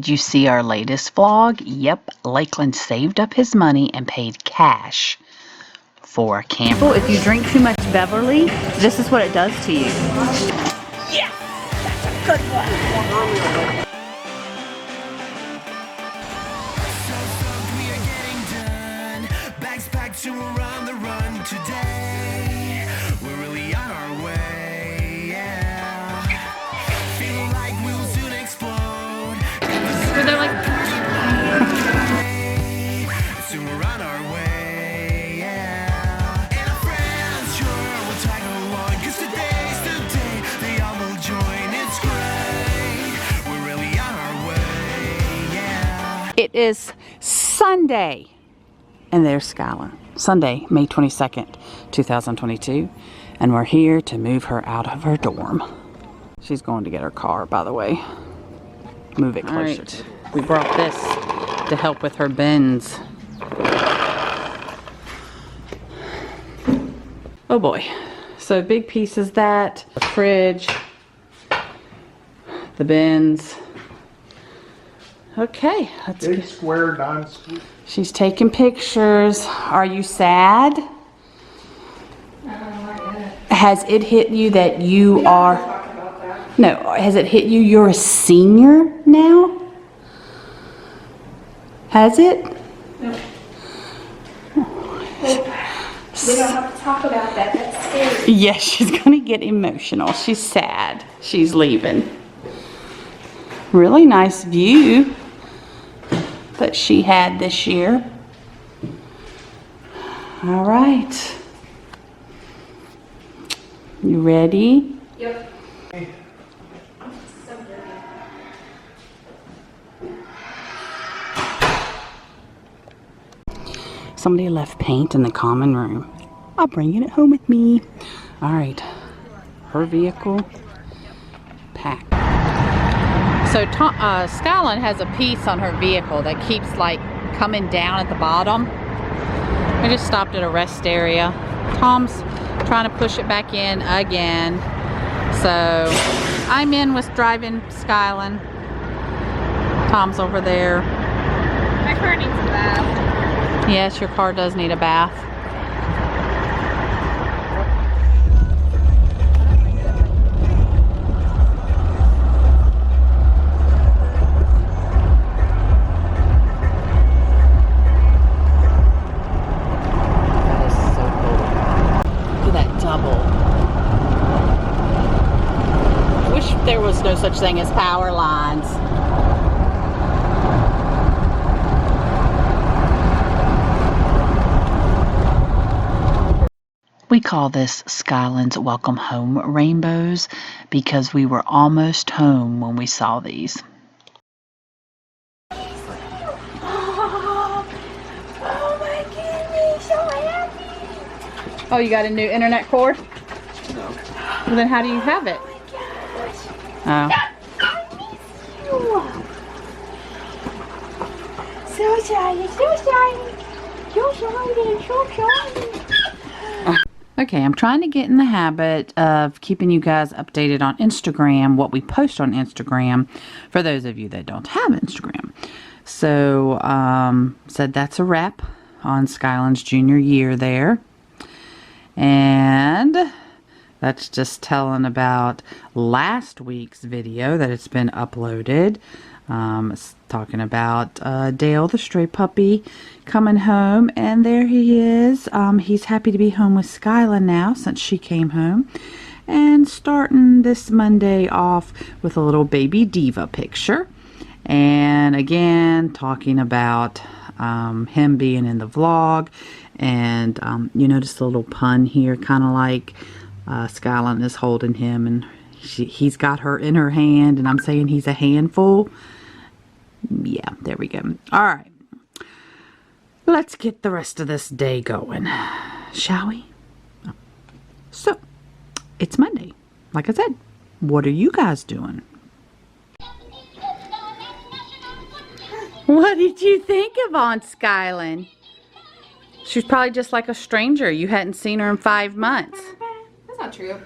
Did you see our latest vlog? Yep, Lakeland saved up his money and paid cash for a camera. If you drink too much Beverly, this is what it does to you. Yes! That's a good one! To around the run today, we're really on our way, yeah. Feeling like we'll soon explode. So they're like, soon we're on our way, yeah. And our friends sure will tag along, 'cause today's the day they all will join. It's great, we're really on our way, yeah. it is Sunday, and there's Skylar. Sunday, May 22nd, 2022, and we're here to move her out of her dorm. She's going to get her car, by the way. Move it closer. Right. We brought this to help with her bins. Oh boy. So big pieces that, the fridge, the bins. Okay, let's big square non-squeeze. She's taking pictures. Are you sad? Has it hit you that you are... No, has it hit you you're a senior now? Has it? No. We don't have to talk about that. That's scary. Yes, she's gonna get emotional. She's sad. She's leaving. Really nice view that she had this year. All right. You ready? Yep. Somebody left paint in the common room. I'll bring it home with me. All right. Her vehicle packed. So Skylin has a piece on her vehicle that keeps like coming down at the bottom. We just stopped at a rest area. Tom's trying to push it back in again. So I'm in with driving Skylin. Tom's over there. My car needs a bath. Yes, your car does need a bath. There was no such thing as power lines. We call this Skylin's Welcome Home rainbows because we were almost home when we saw these. Oh my goodness, so happy. Oh, you got a new internet cord? No. Well, then how do you have it? Oh. I miss you. So shiny, so shiny. So shiny, so shiny. Okay, I'm trying to get in the habit of keeping you guys updated on Instagram, what we post on Instagram, for those of you that don't have Instagram. So, said that's a wrap on Skylin's junior year there. And that's just telling about last week's video that it's been uploaded. It's talking about Dale, the stray puppy, coming home, and there he is. He's happy to be home with Skylin now since she came home. And starting this Monday off with a little baby diva picture. And again, talking about him being in the vlog. And you notice the little pun here, kind of like Skylin is holding him and he's got her in her hand, and I'm saying he's a handful. Yeah, there we go. All right. Let's get the rest of this day going, shall we? So, it's Monday. Like I said, what are you guys doing? What did you think of Aunt Skylin? She's probably just like a stranger. You hadn't seen her in 5 months. That's not true.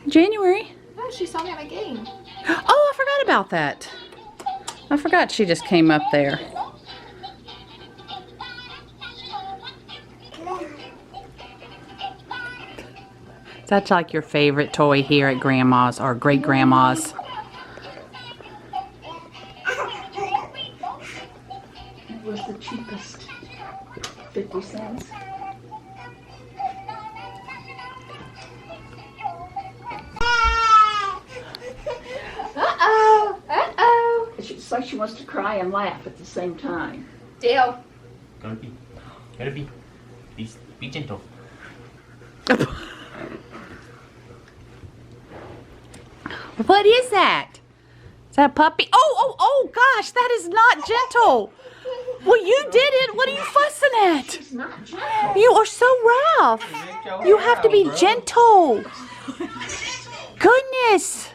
January. No, she saw me at my game. Oh, I forgot about that. I forgot she just came up there. That's like your favorite toy here at Grandma's or Great Grandma's. It was the cheapest. 50 cents. Uh-oh. Uh-oh. It's like she wants to cry and laugh at the same time. Dale. Gotta be gentle. What is that? Is that a puppy? Oh gosh, that is not gentle. Well, you did it. What are you fussing at? It's not gentle. You are so rough. You have to be gentle. Goodness.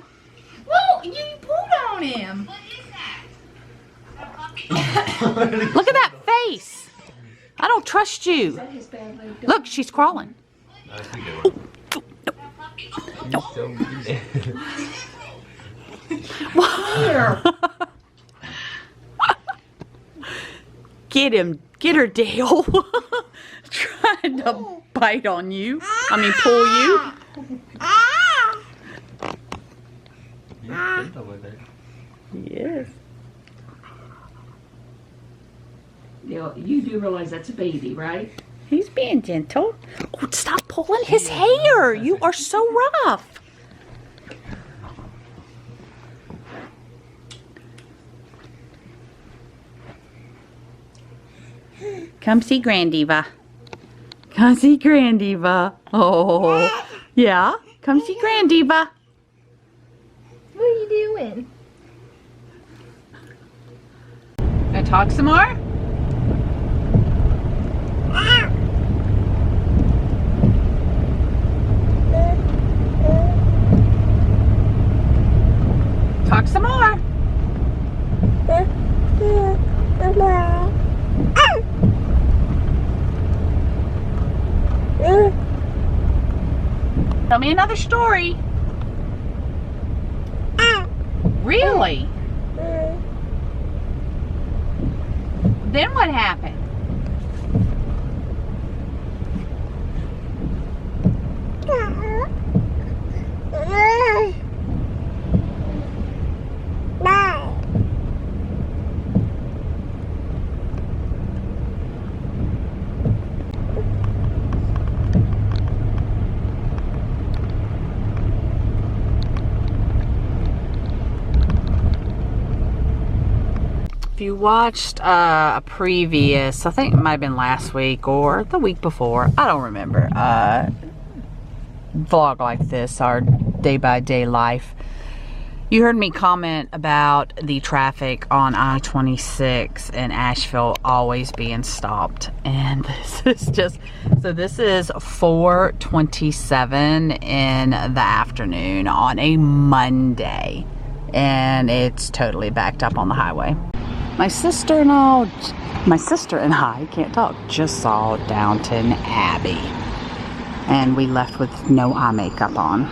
Well, you pulled on him. Look at that face. I don't trust you. His bad leg. Look, she's crawling. Get him. Get her, Dale. Trying to bite on you. I mean, pull you. Yes. You do realize that's a baby, right? He's being gentle. Oh, stop pulling his hair. You are so rough. Come see Grandiva. Come see Grandiva. Oh, yeah. Come see Grandiva. What are you doing? Gonna talk some more? Talk some more. Tell me another story. Really? Then what happened? If you watched a previous, I think it might have been last week or the week before, I don't remember, vlog like this, our day-by-day life, you heard me comment about the traffic on I-26 in Asheville always being stopped. And this is just, so this is 4:27 in the afternoon on a Monday. And it's totally backed up on the highway. My sister and I, can't talk, just saw Downton Abbey. And we left with no eye makeup on.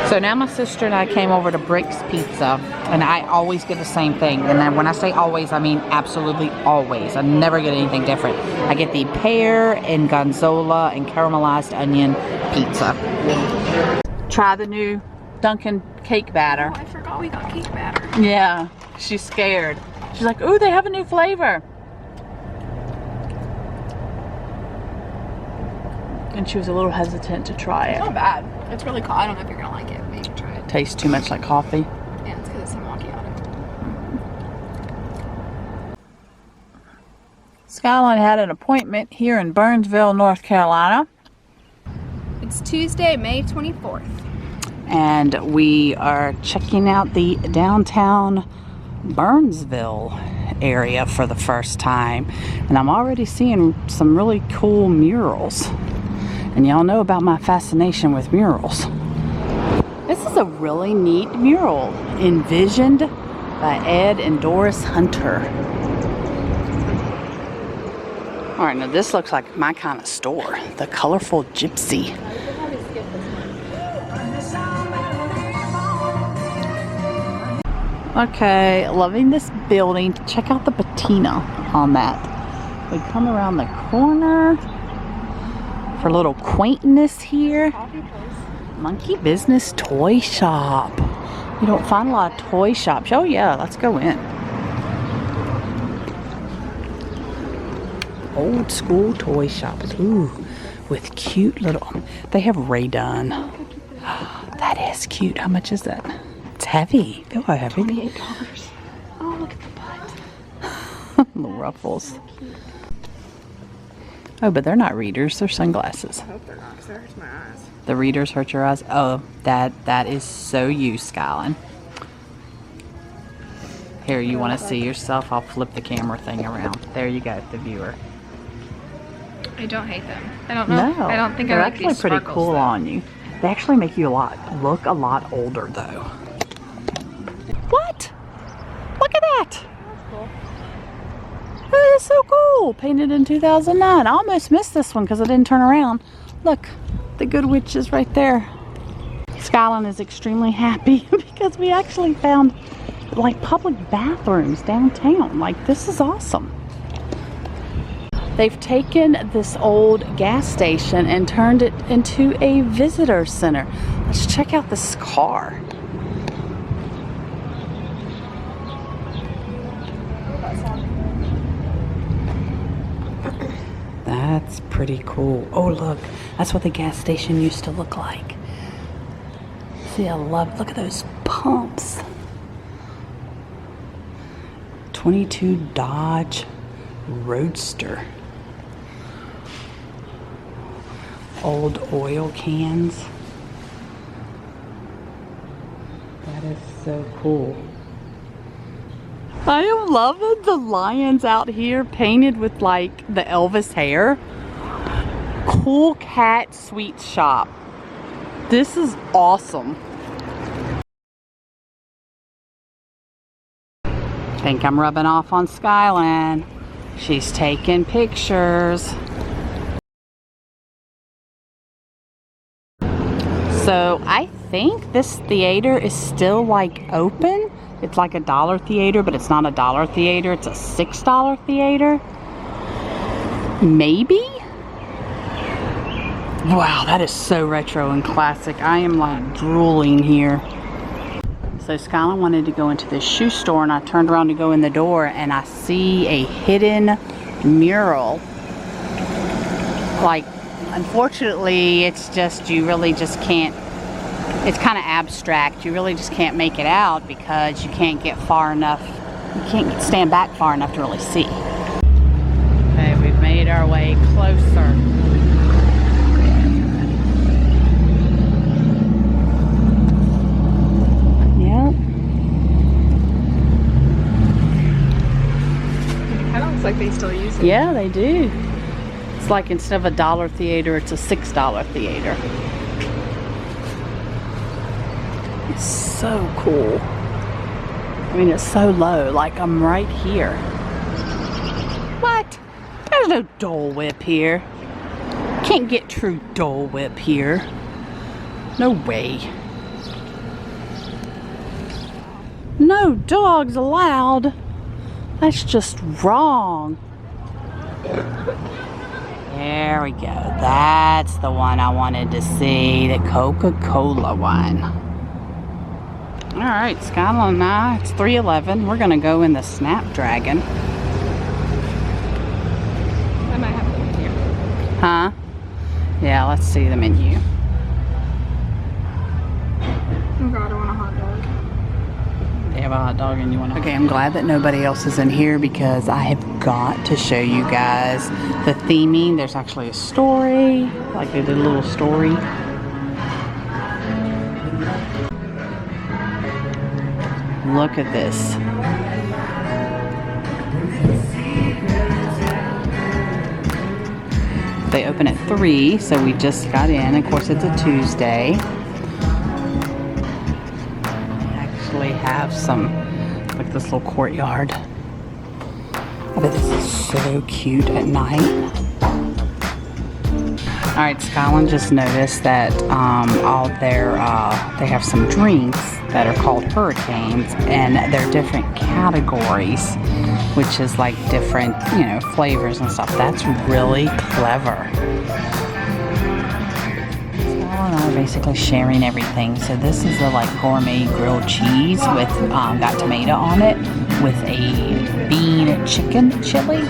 So now my sister and I came over to Brick's Pizza. And I always get the same thing. And then when I say always, I mean absolutely always. I never get anything different. I get the pear and gonzola and caramelized onion pizza. Try the new Dunkin' cake batter. Oh, I forgot we got cake batter. Yeah, she's scared. She's like, ooh, they have a new flavor. And she was a little hesitant to try it. It's not bad. It's really cool. I don't know if you're gonna like it, but you should try it. Tastes too much like coffee. Yeah, it's because it's some macchiato. Skyline had an appointment here in Burnsville, North Carolina. It's Tuesday, May 24th. And we are checking out the downtown Burnsville area for the first time. And I'm already seeing some really cool murals. And y'all know about my fascination with murals. This is a really neat mural envisioned by Ed and Doris Hunter. Alright, now this looks like my kind of store. The Colorful Gypsy. Okay, loving this building. Check out the patina on that. We come around the corner for a little quaintness here. Monkey Business Toy Shop. You don't find a lot of toy shops. Oh yeah, let's go in. Old school toy shops. Ooh, with cute little. They have Ray Dunn. That is cute. How much is that? It's heavy. Feel how heavy. $28. Oh, look at the butt. Little ruffles. Oh, but they're not readers. They're sunglasses. I hope they're not, because that hurts my eyes. The readers hurt your eyes. Oh, that is so you, Skylin. Here, you want to see yourself? I'll flip the camera thing around. There you go, the viewer. I don't hate them. I don't know. No, I don't think they're I like actually these pretty sparkles, cool though. on you. They actually make you look a lot older, though. What? Look at that! That's cool. That is so cool. Painted in 2009. I almost missed this one because I didn't turn around. Look, the Good Witch is right there. Skylin is extremely happy because we actually found like public bathrooms downtown. Like, this is awesome. They've taken this old gas station and turned it into a visitor center. Let's check out this car. That's pretty cool. Oh, look, that's what the gas station used to look like. See, I love, look at those pumps. 22 Dodge Roadster. Old oil cans. That is so cool. I am loving the lions out here painted with like the Elvis hair. Cool Cat Sweet Shop. This is awesome. Think I'm rubbing off on Skylin. She's taking pictures. So I think this theater is still like open. It's like a dollar theater, but it's not a dollar theater. It's a $6 theater. Maybe? Wow, that is so retro and classic. I am like drooling here. So Skylin wanted to go into the shoe store, and I turned around to go in the door, and I see a hidden mural. Like, unfortunately, it's just, you really just can't, it's kind of abstract. You really just can't make it out because you can't get far enough, you can't stand back far enough to really see. Okay, we've made our way closer. Like they still use it. Yeah, they do. It's like instead of a dollar theater, it's a $6 theater. It's so cool. I mean, it's so low. Like, I'm right here. What? There's no Dole Whip here. Can't get true Dole Whip here. No way. No dogs allowed. That's just wrong. There we go. That's the one I wanted to see. The Coca-Cola one. Alright, Skylin and I, it's 3:11. We're going to go in the Snapdragon. I might have the menu. Huh? Yeah, let's see the menu. Oh god, I want a hot dog. They have a hot dog and you want to... Okay, I'm glad that nobody else is in here because I have got to show you guys the theming. There's actually a story. Like they did a little story. Look at this. They open at 3, so we just got in. Of course, it's a Tuesday. Have some, like this little courtyard. I bet this is so cute at night. Alright, Skyland just noticed that all their, they have some drinks that are called hurricanes, and they're different categories, which is like different, you know, flavors and stuff. That's really clever. Skyland and I are basically sharing everything. So this is a like gourmet grilled cheese with, got tomato on it, with a bean chicken chili.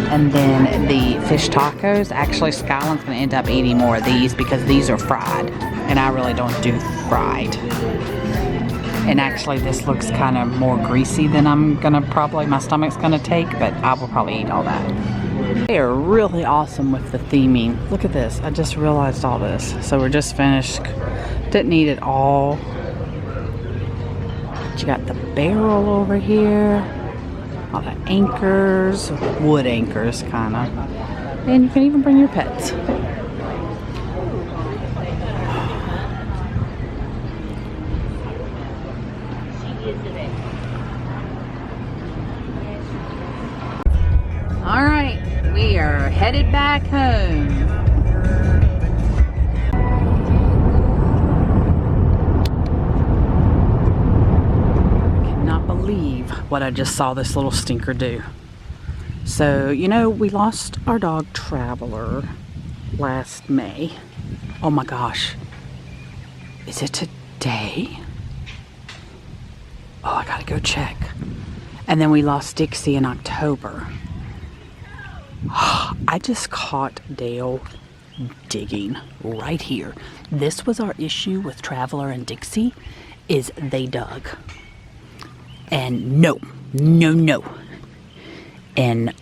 And then the fish tacos. Actually, Skyland's going to end up eating more of these because these are fried. And I really don't do fried. And actually, this looks kind of more greasy than I'm going to probably, my stomach's going to take. But I will probably eat all that. They are really awesome with the theming. Look at this. I just realized all this. So we're just finished. Didn't eat it all. But you got the barrel over here. All the anchors, wood anchors, kind of. And you can even bring your pets. All right, we are headed back home. Believe what I just saw this little stinker do. So, you know, we lost our dog Traveler last May. Oh my gosh. Is it today? Oh, I gotta go check. And then we lost Dixie in October. I just caught Dale digging right here. This was our issue with Traveler and Dixie, is they dug. And no. And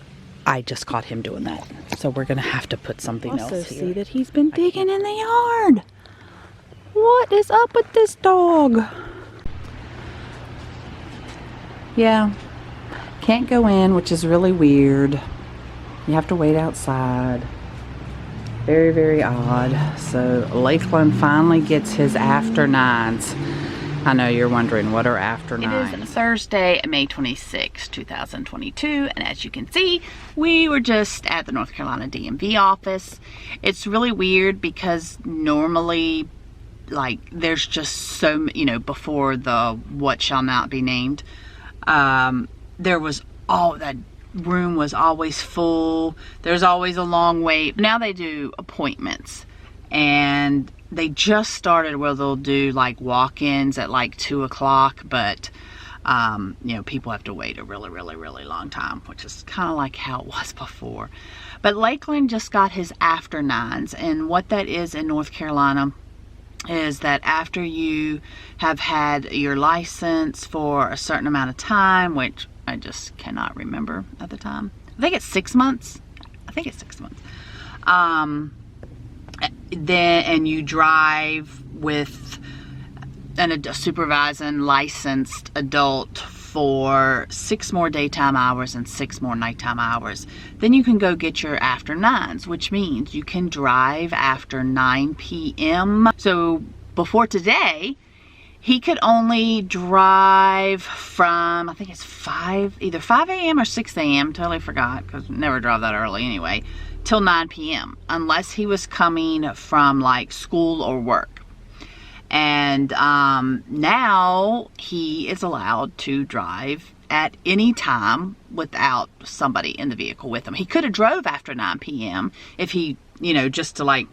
I just caught him doing that. So we're going to have to put something else here. See that he's been digging in the yard. What is up with this dog? Yeah. Can't go in, which is really weird. You have to wait outside. Very, very odd. So Lakeland finally gets his after nines. I know you're wondering, what are after nines? It is Thursday, May 26, 2022, and as you can see, we were just at the North Carolina DMV office. It's really weird because normally, like, there's just so, you know, before the what shall not be named, there was all that room was always full. There's always a long wait. Now they do appointments, and they just started where they'll do like walk-ins at like 2 o'clock, but you know, people have to wait a really long time, which is kind of like how it was before. But Lakeland just got his after nines, and what that is in North Carolina is that after you have had your license for a certain amount of time, which I just cannot remember at the time. I think it's 6 months. And you drive with a supervising licensed adult for 6 more daytime hours and 6 more nighttime hours, then you can go get your after nines, which means you can drive after 9 p.m. So before today, he could only drive from, I think it's either 5 a.m. or 6 a.m. Totally forgot, because I never drive that early anyway, till 9 p.m. unless he was coming from like school or work. And now he is allowed to drive at any time without somebody in the vehicle with him. He could have drove after 9 p.m. if he, you know, just to like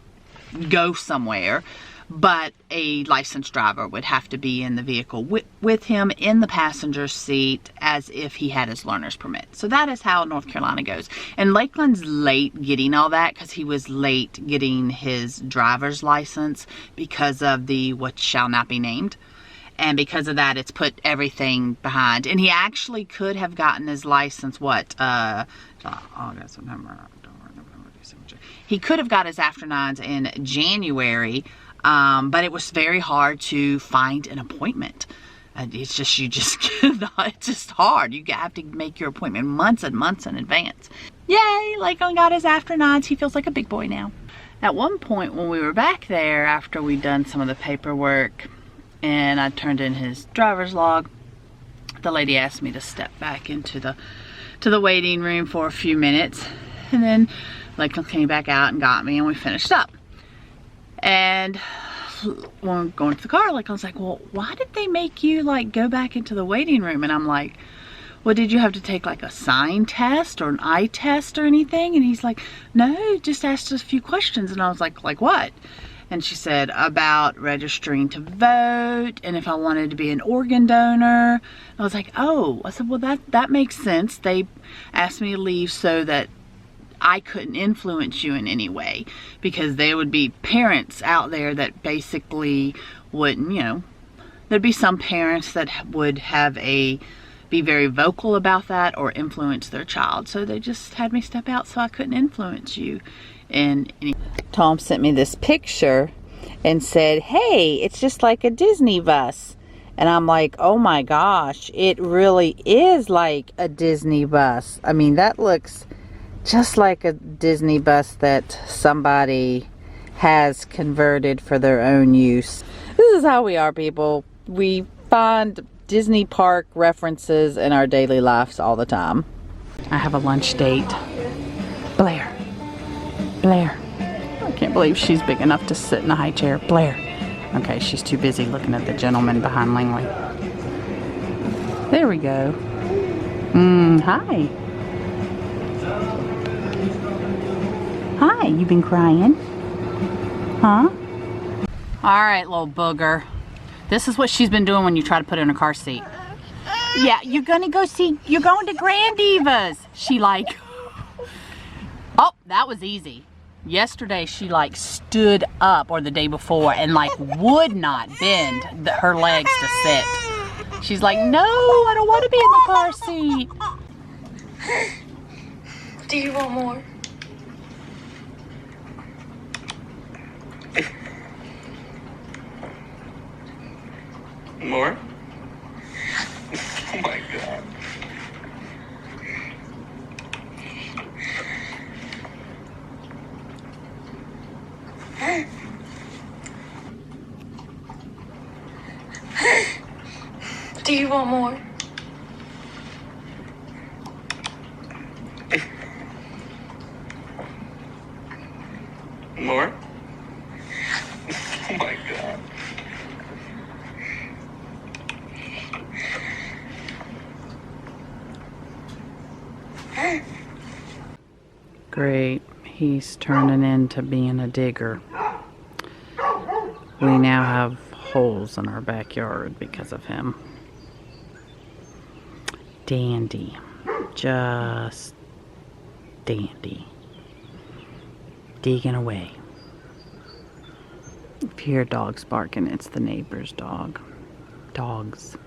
go somewhere. But a licensed driver would have to be in the vehicle with him in the passenger seat as if he had his learner's permit. So that is how North Carolina goes. And Lakeland's late getting all that because he was late getting his driver's license because of the what shall not be named. And because of that, it's put everything behind. And he actually could have gotten his license, August, September, October, November, December. He could have got his after nines in January. But it was very hard to find an appointment. It's just, it's just hard. You have to make your appointment months and months in advance. Yay, Lakeland got his after nines. He feels like a big boy now. At one point when we were back there, after we'd done some of the paperwork and I turned in his driver's log, the lady asked me to step back into the waiting room for a few minutes. And then Lakeland came back out and got me and we finished up. And when we going to the car, like I was like, well, why did they make you like go back into the waiting room? And I'm like, well, did you have to take like a sign test or an eye test or anything? And he's like, no, just asked us a few questions. And I was like what? And she said about registering to vote and if I wanted to be an organ donor. I was like, oh. I said, well, that makes sense. They asked me to leave so that I couldn't influence you in any way, because there would be parents out there that basically wouldn't, you know, there'd be some parents that would be very vocal about that or influence their child. So they just had me step out so I couldn't influence you. And Tom sent me this picture and said, hey, it's just like a Disney bus. And I'm like, oh my gosh, it really is like a Disney bus. I mean, that looks just like a Disney bus that somebody has converted for their own use. This is how we are, people. We find Disney park references in our daily lives all the time. I have a lunch date. Blair. I can't believe she's big enough to sit in a high chair. Blair. Okay, she's too busy looking at the gentleman behind Langley. There we go. Hi. Hi, you been crying? Huh? Alright, little booger. This is what she's been doing when you try to put her in a car seat. Yeah, you're going to Grand Diva's. She like, oh, that was easy. Yesterday she like stood up, or the day before, and like would not bend her legs to sit. She's like, no, I don't want to be in the car seat. Do you want more? More? Oh my god. Do you want more? More? Oh my god. Great. He's turning into being a digger. We now have holes in our backyard because of him. Dandy. Just dandy. Digging away. If you hear dogs barking, it's the neighbor's dog. Dogs.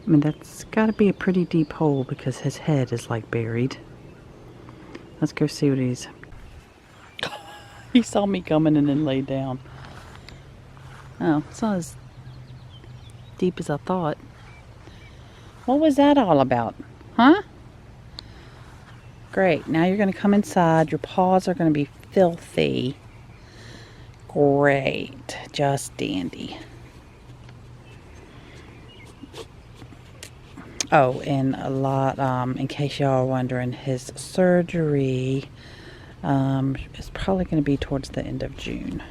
I mean, that's got to be a pretty deep hole because his head is like buried. Let's go see what he's... He saw me coming and then laid down. Oh, it's not as deep as I thought. What was that all about? Huh? Great. Now you're going to come inside. Your paws are going to be filthy. Great. Just dandy. Oh, and a lot, in case y'all are wondering, his surgery is probably going to be towards the end of June.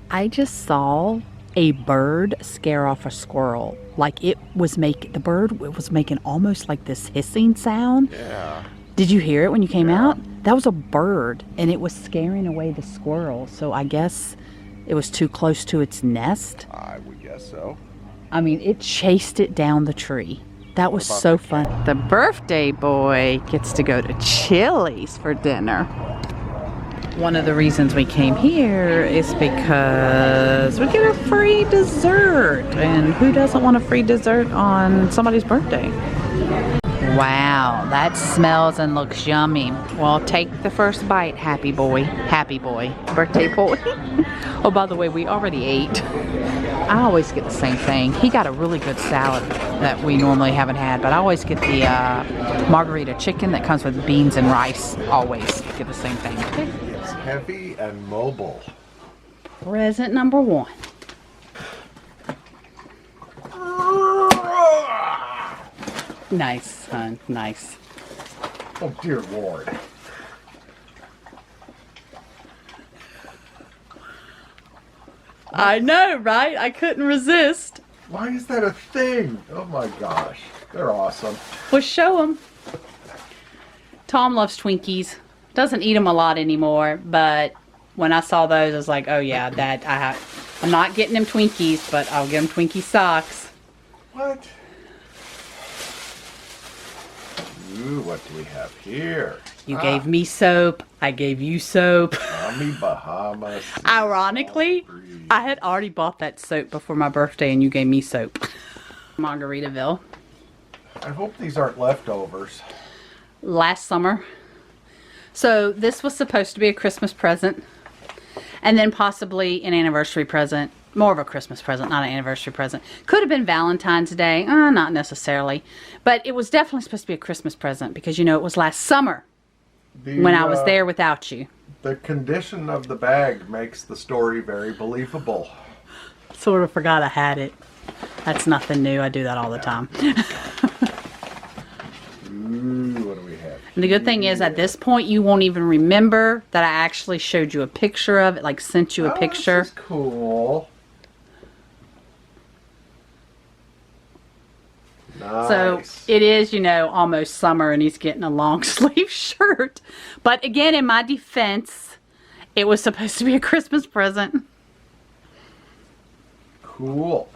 I just saw a bird scare off a squirrel. Like the bird was making almost like this hissing sound. Yeah. Did you hear it when you came out? That was a bird, and it was scaring away the squirrel. So I guess it was too close to its nest. I would guess so. I mean, it chased it down the tree. That was so fun. The birthday boy gets to go to Chili's for dinner. One of the reasons we came here is because we get a free dessert. And who doesn't want a free dessert on somebody's birthday? Wow, that smells and looks yummy. Well, take the first bite, happy boy. Happy boy. Birthday boy. Oh, by the way, we already ate. I always get the same thing. He got a really good salad that we normally haven't had, but I always get the margarita chicken that comes with beans and rice. Always get the same thing. It's heavy and mobile. Present number 1. Nice, son. Nice. Oh, dear Lord. I know, right? I couldn't resist. Why is that a thing? Oh my gosh. They're awesome. Well, show them. Tom loves Twinkies. Doesn't eat them a lot anymore, but when I saw those, I was like, oh yeah, I'm not getting him Twinkies, but I'll get him Twinkie socks. What? Ooh, what do we have here? You gave me soap. I gave you soap. Tommy Bahamas. Ironically, I had already bought that soap before my birthday, and you gave me soap. Margaritaville. I hope these aren't leftovers. Last summer. So this was supposed to be a Christmas present, and then possibly an anniversary present. More of a Christmas present, not an anniversary present. Could have been Valentine's Day. Not necessarily. But it was definitely supposed to be a Christmas present because, you know, it was last summer when I was there without you. The condition of the bag makes the story very believable. Sort of forgot I had it. That's nothing new. I do that all the time. Ooh, what do we have? And the good thing is, at this point, you won't even remember that I actually showed you a picture of it, like sent you a picture. This is cool. Nice. So it is, you know, almost summer and he's getting a long sleeve shirt. But again, in my defense, it was supposed to be a Christmas present. Cool.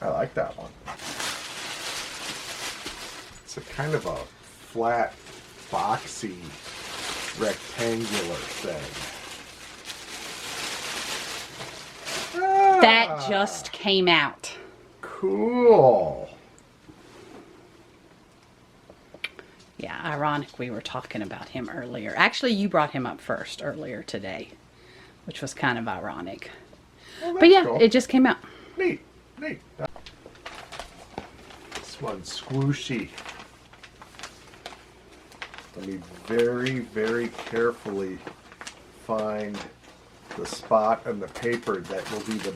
I like that one. It's a kind of a flat, boxy, rectangular thing. That just came out. Cool. Yeah, ironic we were talking about him earlier. Actually, you brought him up first earlier today, which was kind of ironic. Well, But yeah, cool. it just came out. Neat, neat. This one's squishy. Let me very, very carefully find the spot on the paper that will do the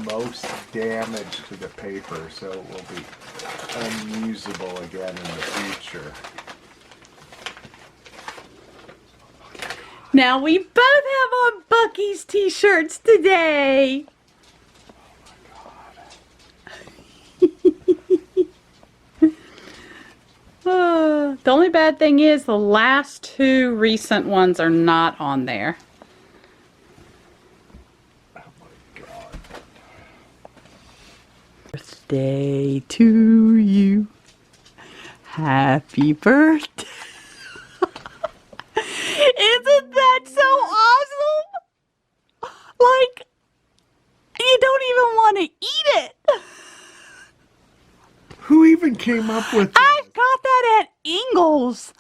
most damage to the paper, so it will be unusable again in the future. Now we both have on Bucky's t-shirts today. The only bad thing is the last two recent ones are not on there. Oh my god. Birthday to you. Happy birthday. Isn't that so awesome? Like, you don't even want to eat it. Who even came up with this? I got that at Ingles.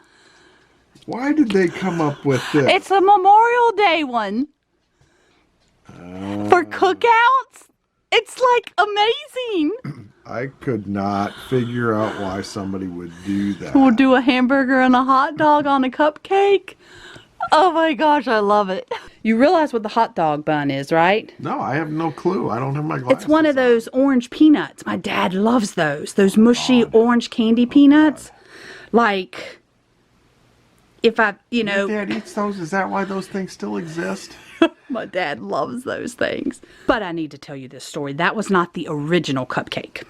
Why did they come up with this? It's a Memorial Day one. For cookouts. It's like amazing. I could not figure out why somebody would do that. We'll do a hamburger and a hot dog on a cupcake. Oh my gosh, I love it. You realize what the hot dog bun is, right? No, I have no clue. I don't have my glasses It's one of on. those orange peanuts. My dad loves those. Those mushy orange candy peanuts. Like, if I, you know... Your dad eats those? Is that why those things still exist? My dad loves those things. But I need to tell you this story. That was not the original cupcake.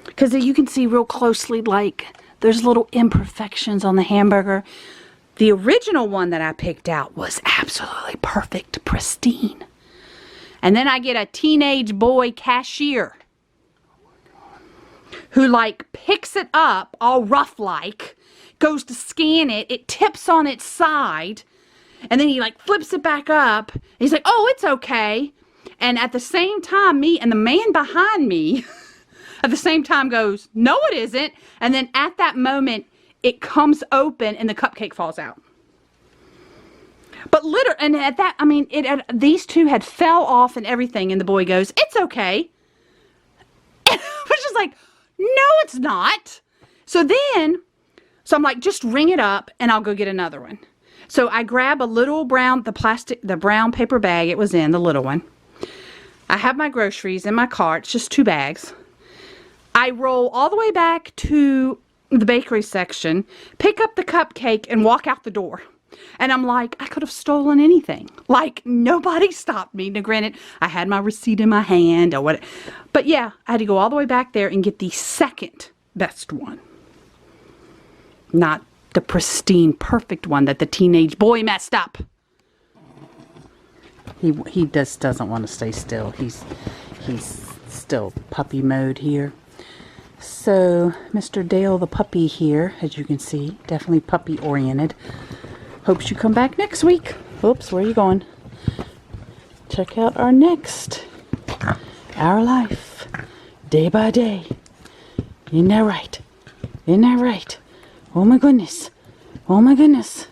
Because you can see real closely, like, there's little imperfections on the hamburger. The original one that I picked out was absolutely perfect, pristine. And then I get a teenage boy cashier who, like, picks it up all rough like, goes to scan it, it tips on its side, and then he, like, flips it back up. And he's like, oh, it's okay. And at the same time, me and the man behind me at the same time goes, no, it isn't. And then at that moment, it comes open and the cupcake falls out. But literally, and at that, I mean, these two had fell off and everything, and the boy goes, it's okay. Which is like, no, it's not. So I'm like, just ring it up and I'll go get another one. So I grab a little brown, the brown paper bag it was in, the little one. I have my groceries in my car. It's just 2 bags. I roll all the way back to the bakery section, pick up the cupcake, and walk out the door. And I'm like, I could have stolen anything. Like, nobody stopped me. Now, granted, I had my receipt in my hand or what. But yeah, I had to go all the way back there and get the second best one. Not the pristine, perfect one that the teenage boy messed up. He just doesn't want to stay still. He's still puppy mode here. So, Mr. Dale the puppy here, as you can see, definitely puppy oriented. Hopes you come back next week. Oops, where are you going? Check out our next Our Life, Day by Day. Isn't that right? Isn't that right? Oh my goodness. Oh my goodness.